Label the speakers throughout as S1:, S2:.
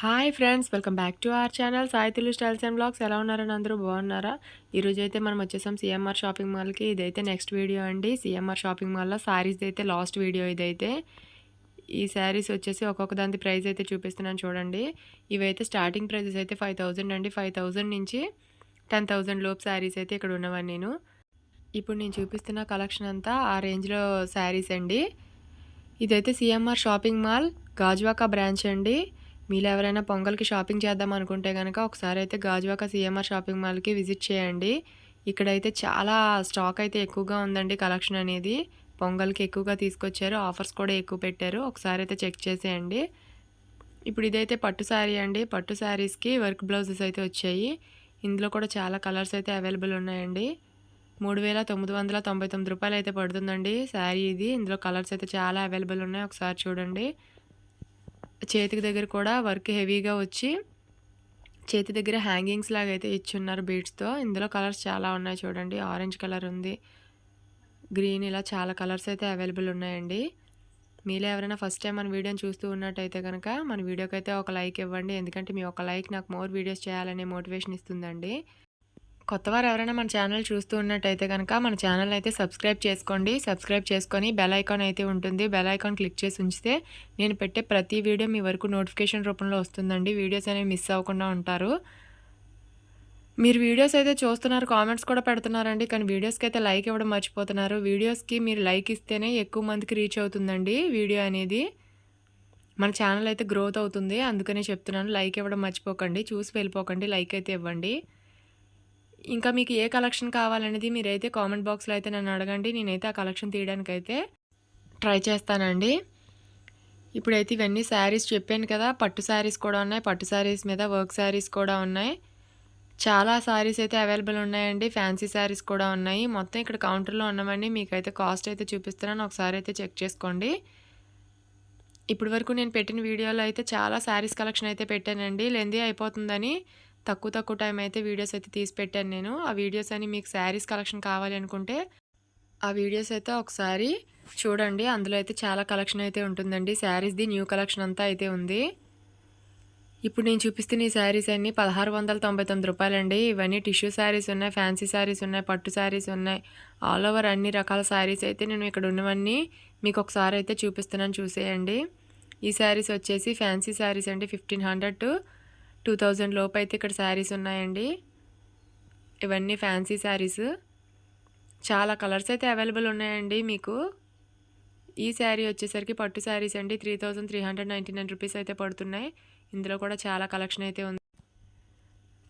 S1: Hi friends, welcome back to our channel Sai Telugu styles and blogs. ఎలా ఉన్నారని అందరూ బాగున్నారా? ఈరోజు అయితే మనం వచ్చేసాం సిఎంఆర్ షాపింగ్ మాల్కి. ఇదైతే నెక్స్ట్ వీడియో అండి. సిఎంఆర్ షాపింగ్ మాల్లో శారీస్ అయితే లాస్ట్ వీడియో ఇదైతే. ఈ శారీస్ వచ్చేసి ఒక్కొక్క దాని ప్రైస్ అయితే చూపిస్తున్నాను చూడండి. ఇవైతే స్టార్టింగ్ ప్రైజెస్ అయితే 5000 అండి. 5000 నుంచి 10,000 లోపు శారీస్ అయితే ఇక్కడ ఉన్నవని నేను ఇప్పుడు నేను చూపిస్తున్న కలెక్షన్ అంతా ఆ రేంజ్లో శారీస్ అండి. ఇదైతే CMR shopping mall Gajuwaka branch అండి. మీరు ఎవరైనా పొంగల్కి షాపింగ్ చేద్దాం అనుకుంటే కనుక ఒకసారి అయితే గాజువాక సిఎంఆర్ షాపింగ్ మాల్కి విజిట్ చేయండి. ఇక్కడైతే చాలా స్టాక్ అయితే ఎక్కువగా ఉందండి. కలెక్షన్ అనేది పొంగల్కి ఎక్కువగా తీసుకొచ్చారు. ఆఫర్స్ కూడా ఎక్కువ పెట్టారు. ఒకసారి అయితే చెక్ చేసేయండి. ఇప్పుడు ఇదైతే పట్టు శారీ అండి. పట్టు శారీస్కి వర్క్ బ్లౌజెస్ అయితే వచ్చాయి. ఇందులో కూడా చాలా కలర్స్ అయితే అవైలబుల్ ఉన్నాయండి. 3,999 రూపాయలు అయితే పడుతుందండి శారీ ఇది. ఇందులో కలర్స్ అయితే చాలా అవైలబుల్ ఉన్నాయి. ఒకసారి చూడండి. చేతికి దగ్గర కూడా వర్క్ హెవీగా వచ్చి చేతి దగ్గర హ్యాంగింగ్స్ లాగా అయితే ఇచ్చున్నారు బీడ్స్తో. ఇందులో కలర్స్ చాలా ఉన్నాయి చూడండి. ఆరెంజ్ కలర్ ఉంది, గ్రీన్, ఇలా చాలా కలర్స్ అయితే అవైలబుల్ ఉన్నాయండి. మీలో ఎవరైనా ఫస్ట్ టైం మన వీడియోని చూస్తూ ఉన్నట్టయితే కనుక మన వీడియోకి అయితే ఒక లైక్ ఇవ్వండి. ఎందుకంటే మీ ఒక లైక్ నాకు మోర్ వీడియోస్ చేయాలనే మోటివేషన్ ఇస్తుందండి. కొత్తవారు ఎవరైనా మన ఛానల్ చూస్తూ ఉన్నట్టయితే కనుక మన ఛానల్ అయితే సబ్స్క్రైబ్ చేసుకోండి. సబ్స్క్రైబ్ చేసుకొని బెల్ ఐకాన్ అయితే ఉంటుంది. బెల్ ఐకాన్ క్లిక్ చేసి ఉంచితే నేను పెట్టే ప్రతి వీడియో మీ వరకు నోటిఫికేషన్ రూపంలో వస్తుందండి. వీడియోస్ అనేవి మిస్ అవ్వకుండా ఉంటారు. మీరు వీడియోస్ అయితే చూస్తున్నారు, కామెంట్స్ కూడా పెడుతున్నారండి. కానీ వీడియోస్కి అయితే లైక్ ఇవ్వడం మర్చిపోతున్నారు. వీడియోస్కి మీరు లైక్ ఇస్తేనే ఎక్కువ మందికి రీచ్ అవుతుందండి వీడియో అనేది. మన ఛానల్ అయితే గ్రోత్ అవుతుంది. అందుకనే చెప్తున్నాను, లైక్ ఇవ్వడం మర్చిపోకండి. చూసి వెళ్ళిపోకండి, లైక్ అయితే ఇవ్వండి. ఇంకా మీకు ఏ కలెక్షన్ కావాలనేది మీరైతే కామెంట్ బాక్స్లో అయితే నన్ను అడగండి. నేనైతే ఆ కలెక్షన్ తీయడానికైతే ట్రై చేస్తానండి. ఇప్పుడైతే ఇవన్నీ శారీస్ చెప్పాను కదా. పట్టు శారీస్ కూడా ఉన్నాయి. పట్టు శారీస్ మీద వర్క్ శారీస్ కూడా ఉన్నాయి. చాలా శారీస్ అయితే అవైలబుల్ ఉన్నాయండి. ఫ్యాన్సీ శారీస్ కూడా ఉన్నాయి. మొత్తం ఇక్కడ కౌంటర్లో ఉన్నవన్నీ మీకైతే కాస్ట్ అయితే చూపిస్తున్నాను. ఒకసారి అయితే చెక్ చేసుకోండి. ఇప్పటి వరకు నేను పెట్టిన వీడియోలో అయితే చాలా శారీస్ కలెక్షన్ అయితే పెట్టానండి. లెందీ అయిపోతుందని తక్కువ టైం అయితే వీడియోస్ అయితే తీసి పెట్టాను నేను. ఆ వీడియోస్ అని మీకు శారీస్ కలెక్షన్ కావాలి అనుకుంటే ఆ వీడియోస్ అయితే ఒకసారి చూడండి. అందులో అయితే చాలా కలెక్షన్ అయితే ఉంటుందండి. శారీస్ది న్యూ కలెక్షన్ అంతా అయితే ఉంది. ఇప్పుడు నేను చూపిస్తున్న ఈ శారీస్ అన్నీ 1699 రూపాయలండి. ఇవన్నీ టిష్యూ శారీస్ ఉన్నాయి, ఫ్యాన్సీ శారీస్ ఉన్నాయి, పట్టు శారీస్ ఉన్నాయి. ఆల్ ఓవర్ అన్ని రకాల శారీస్ అయితే నేను ఇక్కడ ఉన్నవన్నీ మీకు ఒకసారి అయితే చూపిస్తున్నాను, చూసేయండి. ఈ శారీస్ వచ్చేసి ఫ్యాన్సీ శారీస్ అండి. 1500 to 2000 లోపు అయితే ఇక్కడ శారీస్ ఉన్నాయండి. ఇవన్నీ ఫ్యాన్సీ శారీస్. చాలా కలర్స్ అయితే అవైలబుల్ ఉన్నాయండి మీకు. ఈ శారీ వచ్చేసరికి పట్టు శారీస్ అండి. 3399 రూపీస్ అయితే పడుతున్నాయి. ఇందులో కూడా చాలా కలెక్షన్ అయితే ఉంది.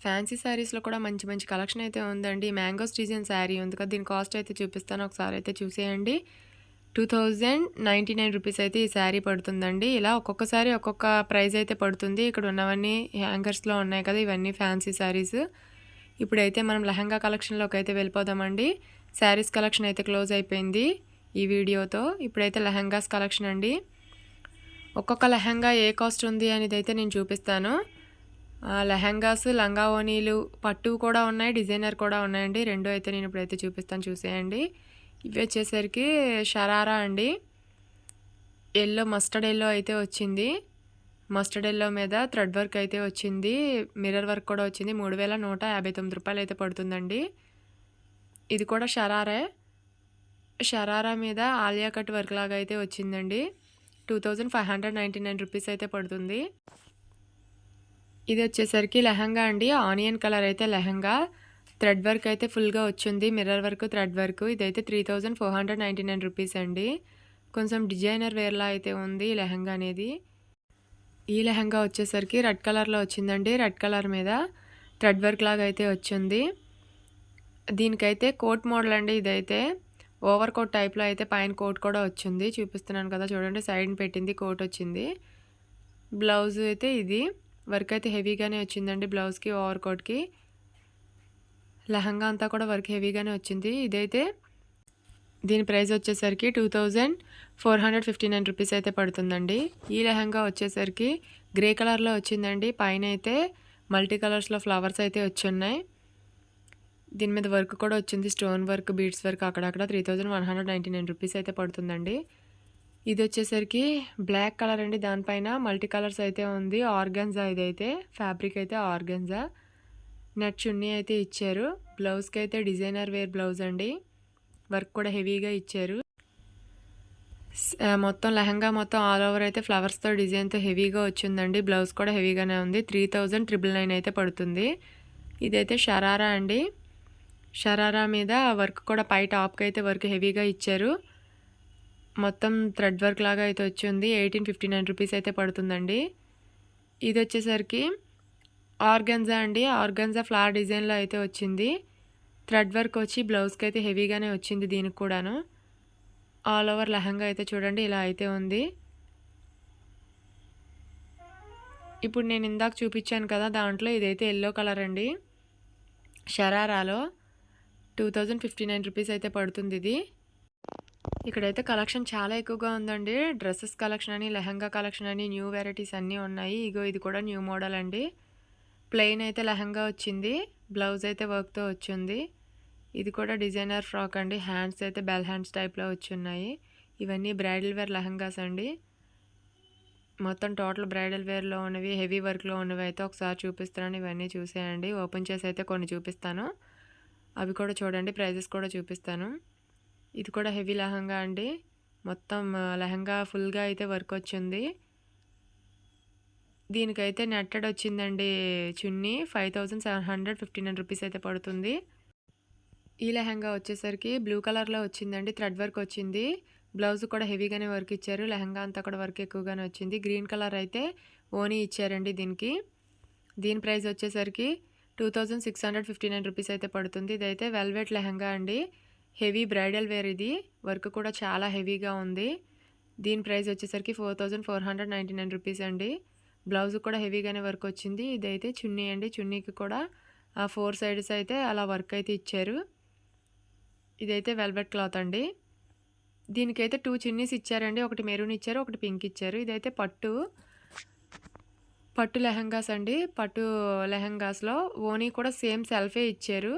S1: ఫ్యాన్సీ శారీస్లో కూడా మంచి మంచి కలెక్షన్ అయితే ఉందండి. మ్యాంగోస్ డిజైన్ శారీ ఉంది కదా, దీని కాస్ట్ అయితే చూపిస్తాను, ఒకసారి అయితే చూసేయండి. 2099 రూపీస్ అయితే ఈ శారీ పడుతుందండి. ఇలా ఒక్కొక్క శారీ ఒక్కొక్క ప్రైస్ అయితే పడుతుంది. ఇక్కడ ఉన్నవన్నీ హ్యాంగర్స్లో ఉన్నాయి కదా, ఇవన్నీ ఫ్యాన్సీ శారీస్. ఇప్పుడైతే మనం లెహంగా కలెక్షన్లోకి అయితే వెళ్ళిపోదామండి. శారీస్ కలెక్షన్ అయితే క్లోజ్ అయిపోయింది ఈ వీడియోతో. ఇప్పుడైతే లెహంగాస్ కలెక్షన్ అండి. ఒక్కొక్క లెహంగా ఏ కాస్ట్ ఉంది అనేది అయితే నేను చూపిస్తాను. లెహంగాస్, లంగా ఓనీలు, పట్టు కూడా ఉన్నాయి, డిజైనర్ కూడా ఉన్నాయండి. రెండు అయితే నేను ఇప్పుడైతే చూపిస్తాను, చూసేయండి. ఇవి వచ్చేసరికి షరారా అండి. ఎల్లో, మస్టర్డ్ ఎల్లో అయితే వచ్చింది. మస్టర్డ్ ఎల్లో మీద థ్రెడ్ వర్క్ అయితే వచ్చింది, మిర్రర్ వర్క్ కూడా వచ్చింది. 3159 రూపాయలు అయితే పడుతుందండి. ఇది కూడా షరారే. షరారా మీద ఆలియా కట్ వర్క్ లాగా అయితే వచ్చిందండి. 2599 రూపీస్ అయితే పడుతుంది. ఇది వచ్చేసరికి లెహంగా అండి. ఆనియన్ కలర్ అయితే లెహంగా. థ్రెడ్ వర్క్ అయితే ఫుల్గా వచ్చింది, మిర్రర్ వర్క్, థ్రెడ్ వర్క్. ఇదైతే 3499 రూపీస్ అండి. కొంచెం డిజైనర్ వేర్లా అయితే ఉంది ఈ లెహంగా అనేది. ఈ లెహంగా వచ్చేసరికి రెడ్ కలర్లో వచ్చిందండి. రెడ్ కలర్ మీద థ్రెడ్ వర్క్ లాగా అయితే వచ్చింది. దీనికైతే కోట్ మోడల్ అండి. ఇదైతే ఓవర్ కోట్ టైప్లో అయితే పైన కోట్ కూడా వచ్చింది, చూపిస్తున్నాను కదా చూడండి. సైడ్ పెట్టింది, కోట్ వచ్చింది. బ్లౌజ్ అయితే ఇది వర్క్ అయితే హెవీగానే వచ్చిందండి. బ్లౌజ్కి, ఓవర్ కోట్కి, లెహంగా అంతా కూడా వర్క్ హెవీగానే వచ్చింది. ఇదైతే దీని ప్రైస్ వచ్చేసరికి 2459 రూపీస్ అయితే పడుతుందండి. ఈ లెహంగా వచ్చేసరికి గ్రే కలర్లో వచ్చిందండి. పైన అయితే మల్టీ కలర్స్లో ఫ్లవర్స్ అయితే వచ్చున్నాయి. దీని మీద వర్క్ కూడా వచ్చింది, స్టోన్ వర్క్, బీడ్స్ వర్క్ అక్కడక్కడ. 3199 రూపీస్ అయితే పడుతుందండి. ఇదొచ్చేసరికి బ్లాక్ కలర్ అండి. దానిపైన మల్టీ కలర్స్ అయితే ఉంది. ఆర్గాన్జా ఇదైతే. ఫ్యాబ్రిక్ అయితే ఆర్గాన్జా. నెట్ చున్నీ అయితే ఇచ్చారు. బ్లౌజ్‌కి అయితే డిజైనర్ వేర్ బ్లౌజ్ అండి. వర్క్ కూడా హెవీగా ఇచ్చారు. మొత్తం లెహంగా మొత్తం ఆల్ ఓవర్ అయితే ఫ్లవర్స్‌తో డిజైన్‌తో హెవీగా వచ్చిందండి. బ్లౌజ్ కూడా హెవీగానే ఉంది. 3,999 అయితే పడుతుంది. ఇదైతే షరారా అండి. షరారా మీద వర్క్ కూడా పై టాప్‌కి అయితే వర్క్ హెవీగా ఇచ్చారు. మొత్తం థ్రెడ్ వర్క్ లాగా అయితే వచ్చింది. 1859 రూపీస్ అయితే పడుతుందండి. ఇదొచ్చేసరికి ఆర్గాన్జా అండి. ఆర్గాన్జా ఫ్లవర్ డిజైన్‌లో అయితే వచ్చింది. థ్రెడ్ వర్క్ వచ్చి బ్లౌజ్‌కి అయితే హెవీగానే వచ్చింది దీనికి కూడాను. ఆల్ ఓవర్ లెహంగా అయితే చూడండి ఇలా అయితే ఉంది. ఇప్పుడు నేను ఇందాక చూపించాను కదా, దాంట్లో ఇదైతే యెల్లో కలర్ అండి. షరారాలో 2059 రూపీస్ అయితే పడుతుంది ఇది. ఇక్కడైతే కలెక్షన్ చాలా ఎక్కువగా ఉందండి. డ్రెస్సెస్ కలెక్షన్ అని, లెహంగా కలెక్షన్ అని, న్యూ వెరైటీస్ అన్నీ ఉన్నాయి. ఇగో ఇది కూడా న్యూ మోడల్ అండి. ప్లెయిన్ అయితే లెహంగా వచ్చింది. బ్లౌజ్ అయితే వర్క్తో వచ్చింది. ఇది కూడా డిజైనర్ ఫ్రాక్ అండి. హ్యాండ్స్ అయితే బెల్ హ్యాండ్స్ టైప్లో వచ్చున్నాయి. ఇవన్నీ బ్రైడల్ వేర్ లెహంగాస్ అండి. మొత్తం టోటల్ బ్రైడల్ వేర్లో ఉన్నవి, హెవీ వర్క్లో ఉన్నవి అయితే ఒకసారి చూపిస్తున్నాను. ఇవన్నీ చూసేయండి. ఓపెన్ చేసి అయితే కొన్ని చూపిస్తాను. అవి కూడా చూడండి. ప్రైజెస్ కూడా చూపిస్తాను. ఇది కూడా హెవీ లెహంగా అండి. మొత్తం లెహంగా ఫుల్గా అయితే వర్క్ వచ్చింది. దీనికైతే నెట్టెడ్ వచ్చిందండి చున్నీ. 5,759 రూపీస్ అయితే పడుతుంది. ఈ లెహంగా వచ్చేసరికి బ్లూ కలర్లో వచ్చిందండి. థ్రెడ్ వర్క్ వచ్చింది. బ్లౌజ్ కూడా హెవీగానే వర్క్ ఇచ్చారు. లెహంగా అంతా కూడా వర్క్ ఎక్కువగానే వచ్చింది. గ్రీన్ కలర్ అయితే ఓనీ ఇచ్చారండి దీనికి. దీని ప్రైస్ వచ్చేసరికి 2,659 రూపీస్ అయితే పడుతుంది. ఇదైతే వెల్వెట్ లెహంగా అండి. హెవీ బ్రైడల్ వేర్ ఇది. వర్క్ కూడా చాలా హెవీగా ఉంది. దీని ప్రైస్ వచ్చేసరికి 4,499 రూపీస్ అండి. బ్లౌజ్ కూడా హెవీగానే వర్క్ వచ్చింది. ఇదైతే చున్నీ అండి. చున్నీకి కూడా 4 సైడ్స్ అయితే అలా వర్క్ అయితే ఇచ్చారు. ఇదైతే వెల్వెట్ క్లాత్ అండి. దీనికైతే 2 చున్నీస్ ఇచ్చారండి. ఒకటి మెరూన్ ఇచ్చారు, ఒకటి పింక్ ఇచ్చారు. ఇదైతే పట్టు లెహంగాస్ అండి. పట్టు లెహంగాస్లో ఓనీ కూడా సేమ్ సెల్ఫే ఇచ్చారు.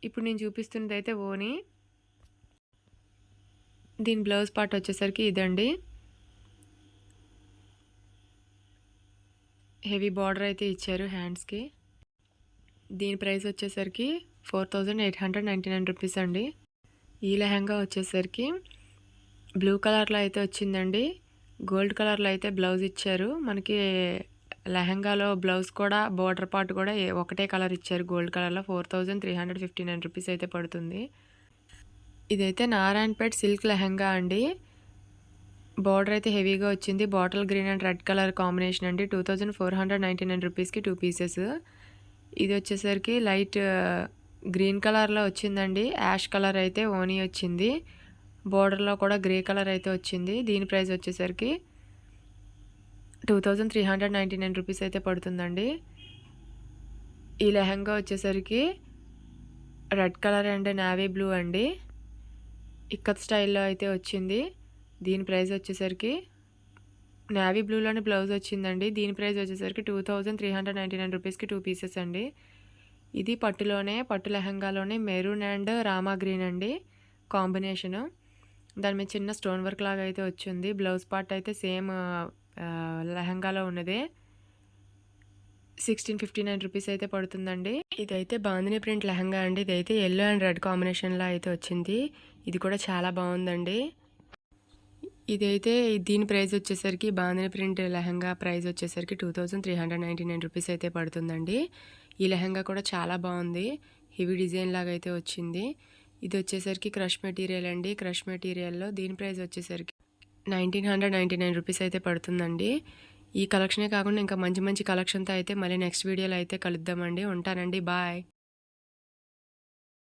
S1: ఇప్పుడు నేను చూపిస్తున్నది అయితే ఓనీ. దీని బ్లౌజ్ పార్ట్ వచ్చేసరికి ఇదండి. హెవీ బార్డర్ అయితే ఇచ్చారు హ్యాండ్స్కి. దీని ప్రైస్ వచ్చేసరికి 4,899 రూపీస్ అండి. ఈ లెహంగా వచ్చేసరికి బ్లూ కలర్లో అయితే వచ్చిందండి. గోల్డ్ కలర్లో అయితే బ్లౌజ్ ఇచ్చారు. మనకి లెహంగాలో బ్లౌజ్ కూడా బార్డర్ పార్ట్ కూడా ఒకటే కలర్ ఇచ్చారు గోల్డ్ కలర్లో. 4,359 రూపీస్ అయితే పడుతుంది. ఇదైతే నారాయణపేట్ సిల్క్ లెహంగా అండి. బార్డర్ అయితే హెవీగా వచ్చింది. Bottle green and red colour combination అండి. 2,499 రూపీస్కి 2 పీసెస్. ఇది వచ్చేసరికి లైట్ గ్రీన్ కలర్లో వచ్చిందండి. యాష్ కలర్ అయితే ఓనీ వచ్చింది. బోర్డర్లో కూడా గ్రే కలర్ అయితే వచ్చింది. దీని ప్రైస్ వచ్చేసరికి 2,399 రూపీస్ అయితే పడుతుందండి. ఈ లెహంగా వచ్చేసరికి red colour and navy blue అండి. ఇక్కత్ స్టైల్లో అయితే వచ్చింది. దీని ప్రైస్ వచ్చేసరికి నావీ బ్లూలోని బ్లౌజ్ వచ్చిందండి. దీని ప్రైస్ వచ్చేసరికి 2,399 రూపీస్కి 2 పీసెస్ అండి. ఇది పట్టులోనే, పట్టు లెహంగాలోనే మెరూన్ అండ్ రామా గ్రీన్ అండి కాంబినేషను. దాని మీద చిన్న స్టోన్ వర్క్ లాగా అయితే వచ్చింది. బ్లౌజ్ పార్ట్ అయితే సేమ్ లెహంగాలో ఉన్నదే. 1,659 రూపీస్ అయితే పడుతుందండి. ఇదైతే బాందిని ప్రింట్ లెహంగా అండి. ఇదైతే ఎల్లో అండ్ రెడ్ కాంబినేషన్లో అయితే వచ్చింది. ఇది కూడా చాలా బాగుందండి. ఇదైతే దీని ప్రైస్ వచ్చేసరికి బాందిని ప్రింట్ లెహంగా ప్రైస్ వచ్చేసరికి 2,399 రూపీస్ అయితే పడుతుందండి. ఈ లెహంగా కూడా చాలా బాగుంది. హెవీ డిజైన్ లాగా అయితే వచ్చింది. ఇది వచ్చేసరికి క్రష్ మెటీరియల్ అండి. క్రష్ మెటీరియల్లో దీని ప్రైస్ వచ్చేసరికి 1,999 రూపీస్ అయితే పడుతుందండి. ఈ కలెక్షనే కాకుండా ఇంకా మంచి మంచి కలెక్షన్తో అయితే మళ్ళీ నెక్స్ట్ వీడియోలో అయితే కలుద్దామండి. ఉంటానండి. బాయ్.